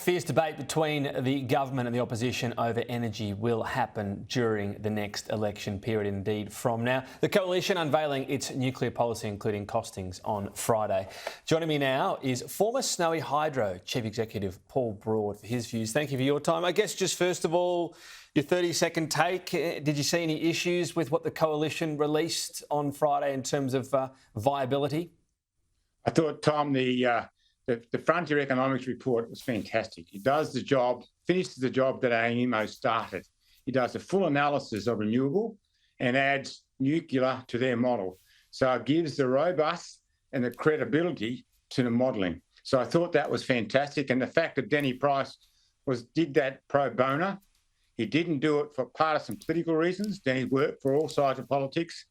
fierce debate between the government and the opposition over energy will happen during the next election period, indeed, from now. The coalition unveiling its nuclear policy, including costings, on Friday. Joining me now is former Snowy Hydro Chief Executive Paul Broad for his views. Thank you for your time. I guess just first of all, your 30-second take. Did you see any issues with what the coalition released on Friday in terms of viability? I thought, Tom, the Frontier Economics report was fantastic. It does the job, finishes the job that AEMO started. It does a full analysis of renewable and adds nuclear to their model. So it gives the robust and the credibility to the modelling. So I thought that was fantastic. And the fact that Denny Price did that pro bono, he didn't do it for partisan political reasons. Denny worked for all sides of politics.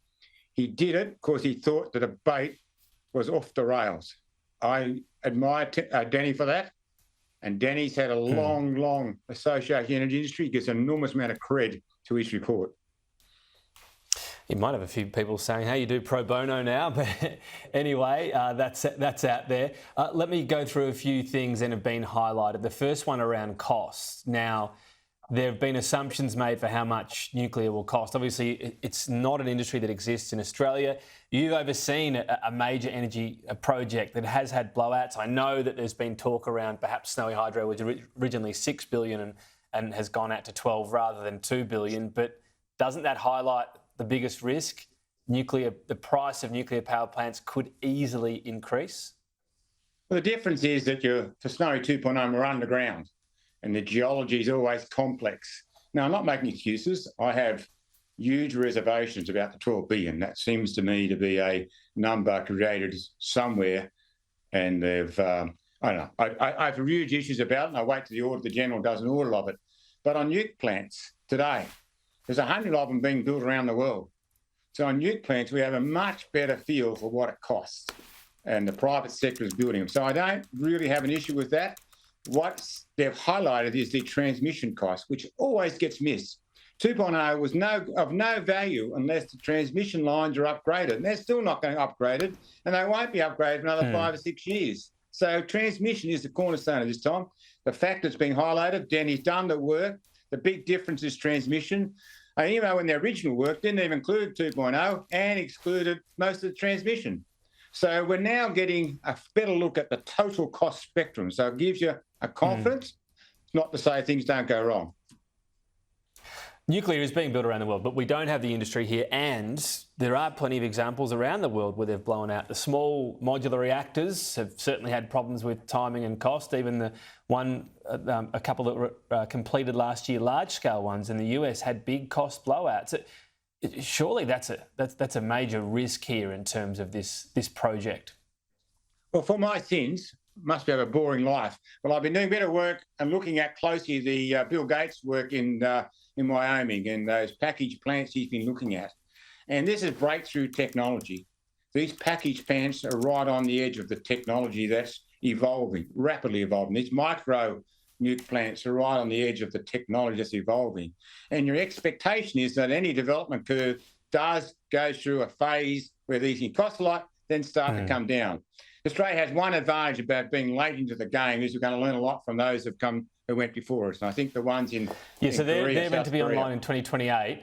He did it because he thought the debate was off the rails. I admire Denny for that. And Denny's had a long association in the energy industry. He gets an enormous amount of cred to his report. You might have a few people saying, hey, you do pro bono now. But anyway, that's out there. Let me go through a few things that have been highlighted. The first one around costs. Now, there have been assumptions made for how much nuclear will cost. Obviously, it's not an industry that exists in Australia. You've overseen a major energy project that has had blowouts. I know that there's been talk around perhaps Snowy Hydro was originally $6 billion and has gone out to 12 rather than $2 billion. But doesn't that highlight the biggest risk? The price of nuclear power plants could easily increase. Well, the difference is that for Snowy 2.0, we're underground. And the geology is always complex. Now, I'm not making excuses. I have huge reservations about the 12 billion. That seems to me to be a number created somewhere. And they've, I don't know, I have huge issues about it, and I wait till the Auditor General does an audit of it. But on nuke plants today, there's 100 of them being built around the world. So on nuke plants, we have a much better feel for what it costs. And the private sector is building them. So I don't really have an issue with that. What they've highlighted is the transmission cost, which always gets missed. 2.0 was of no value unless the transmission lines are upgraded. And they're still not going to upgrade it, and they won't be upgraded for another 5 or 6 years. So transmission is the cornerstone of this time. The fact it's been highlighted, Denny's done the work. The big difference is transmission. AEMO in their original work didn't even include 2.0 and excluded most of the transmission. So we're now getting a better look at the total cost spectrum. So it gives you a confidence, not to say things don't go wrong. Nuclear is being built around the world, but we don't have the industry here, and there are plenty of examples around the world where they've blown out. The small modular reactors have certainly had problems with timing and cost. Even the one, a couple that were completed last year, large-scale ones in the US, had big cost blowouts. Surely that's a major risk here in terms of this project. Well, for my sins, must have a boring life. Well, I've been doing a bit of work and looking at closely the Bill Gates work in Wyoming and those packaged plants he's been looking at. And this is breakthrough technology. These packaged plants are right on the edge of the technology that's evolving, rapidly evolving. These micro nuke plants are right on the edge of the technology that's evolving. And your expectation is that any development curve does go through a phase where these things cost a lot, then start to come down. Australia has one advantage about being late into the game is we're going to learn a lot from those who went before us. And I think the ones in so they're Korea, meant to be Korea. online in 2028,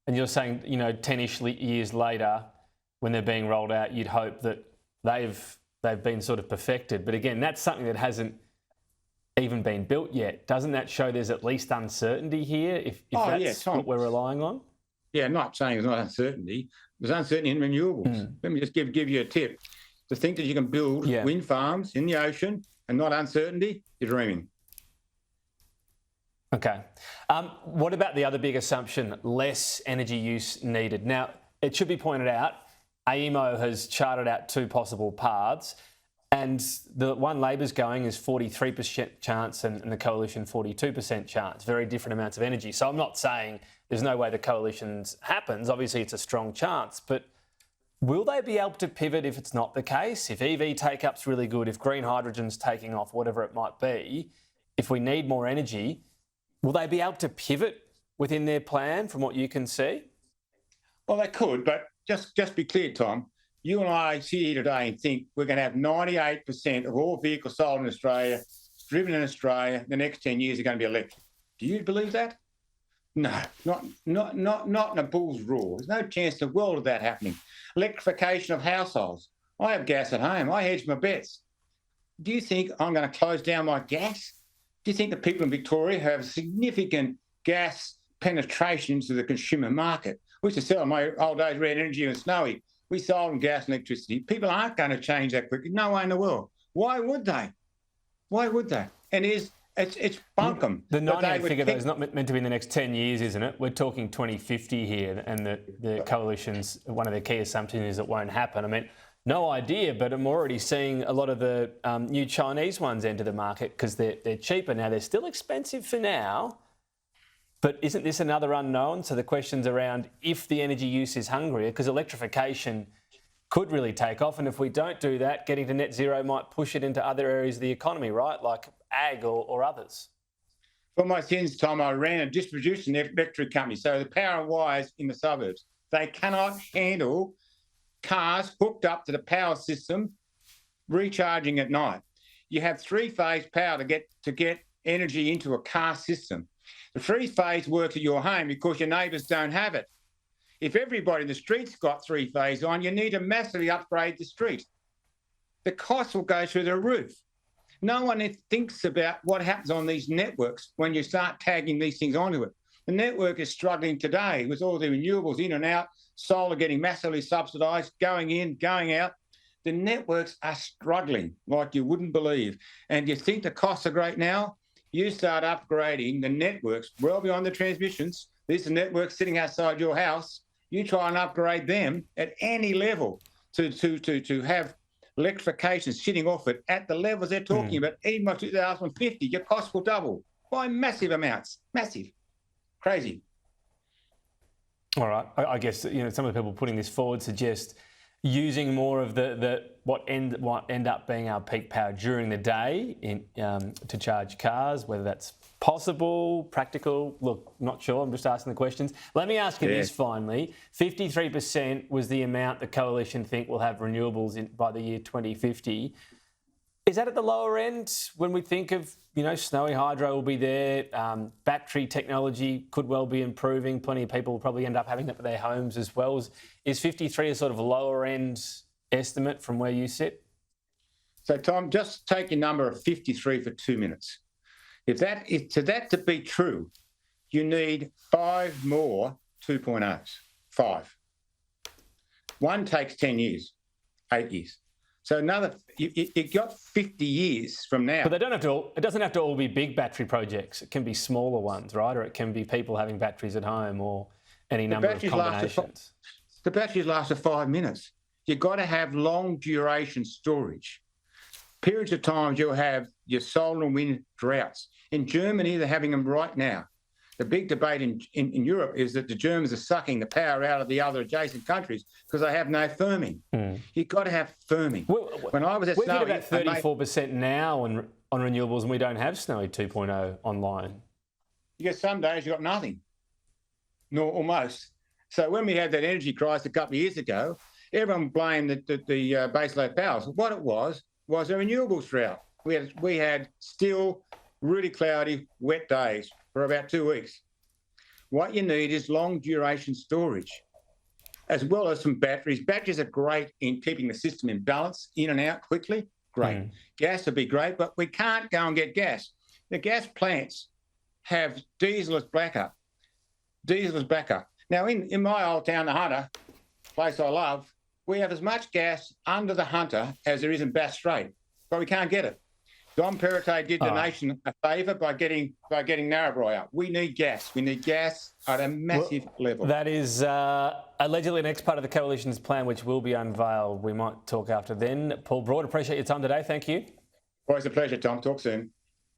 and you're saying 10-ish years later, when they're being rolled out, you'd hope that they've been sort of perfected. But again, that's something that hasn't even been built yet. Doesn't that show there's at least uncertainty here? If that's what we're relying on. Yeah, not saying there's not uncertainty. There's uncertainty in renewables. Let me just give you a tip. To think that you can build wind farms in the ocean and not uncertainty, you're dreaming. Okay. What about the other big assumption, less energy use needed? Now, it should be pointed out, AEMO has charted out two possible paths, and the one Labor's going is 43% chance and the Coalition 42% chance, very different amounts of energy. So I'm not saying there's no way the Coalition's happens. Obviously, it's a strong chance, but will they be able to pivot if it's not the case? If EV take-up's really good, if green hydrogen's taking off, whatever it might be, if we need more energy, will they be able to pivot within their plan from what you can see? Well, they could, but just be clear, Tom. You and I sit here today and think we're going to have 98% of all vehicles sold in Australia driven in Australia, the next 10 years are going to be electric. Do you believe that? No, not in a bull's roar. There's no chance in the world of that happening. Electrification of households. I have gas at home. I hedge my bets. Do you think I'm going to close down my gas? Do you think the people in Victoria have significant gas penetration into the consumer market? We used to sell in my old days Red Energy and Snowy. We sold them gas and electricity. People aren't going to change that quickly. No way in the world. Why would they? Why would they? And it's bunkum. The 98 figure, though, is not meant to be in the next 10 years, isn't it? We're talking 2050 here, and the coalition's, one of their key assumptions is it won't happen. I mean, no idea, but I'm already seeing a lot of the new Chinese ones enter the market because they're cheaper now. They're still expensive for now, but isn't this another unknown? So the question's around if the energy use is hungrier, because electrification could really take off, and if we don't do that, getting to net zero might push it into other areas of the economy, right, like ag or others. For my sins, Tom, I ran a distribution electric company, so the power and wires in the suburbs, they cannot handle cars hooked up to the power system recharging at night. You have three-phase power to get energy into a car system. The three-phase works at your home because your neighbours don't have it. If everybody in the street's got three-phase on, you need to massively upgrade the street. The costs will go through the roof. No one thinks about what happens on these networks when you start tagging these things onto it. The network is struggling today with all the renewables in and out, solar getting massively subsidised, going in, going out. The networks are struggling like you wouldn't believe. And you think the costs are great now? You start upgrading the networks well beyond the transmissions. These are networks sitting outside your house. You try and upgrade them at any level to have electrification sitting off it at the levels they're talking about. Even by 2050, your costs will double by massive amounts. Massive. Crazy. All right. I guess some of the people putting this forward suggest using more of what end up being our peak power during the day to charge cars, whether that's possible, practical. Look, not sure. I'm just asking the questions. Let me ask you this finally. 53% was the amount the coalition think will have renewables by the year 2050. Is that at the lower end when we think of, snowy hydro will be there, battery technology could well be improving, plenty of people will probably end up having that for their homes as well. Is 53 a sort of lower end estimate from where you sit? So, Tom, just take your number of 53 for 2 minutes. If that to be true, you need 5 more 2.0s. 5. One takes 10 years, 8 years. So you got 50 years from now. But it doesn't have to all be big battery projects. It can be smaller ones, right? Or it can be people having batteries at home or any number of combinations. The batteries last for 5 minutes. You've got to have long duration storage. Periods of times you'll have your solar and wind droughts. In Germany, they're having them right now. The big debate in Europe is that the Germans are sucking the power out of the other adjacent countries because they have no firming. You've got to have firming. When I was at Snowy, we've hit about 34% now on renewables, and we don't have Snowy 2.0 online. You get some days you've got nothing, nor almost. So when we had that energy crisis a couple of years ago, everyone blamed the baseload power. So what it was a renewables drought. We had still really cloudy, wet days for about 2 weeks. What you need is long duration storage, as well as some batteries. Batteries are great in keeping the system in balance, in and out quickly. Great. Gas would be great, but we can't go and get gas. The gas plants have diesel as backup. Now, in my old town, the Hunter, place I love, we have as much gas under the Hunter as there is in Bass Strait, but we can't get it. Don Perrottet did the nation a favour by getting Narrabri up. We need gas. We need gas at a massive level. That is allegedly the next part of the coalition's plan, which will be unveiled. We might talk after then. Paul Broad, appreciate your time today. Thank you. Always a pleasure, Tom. Talk soon.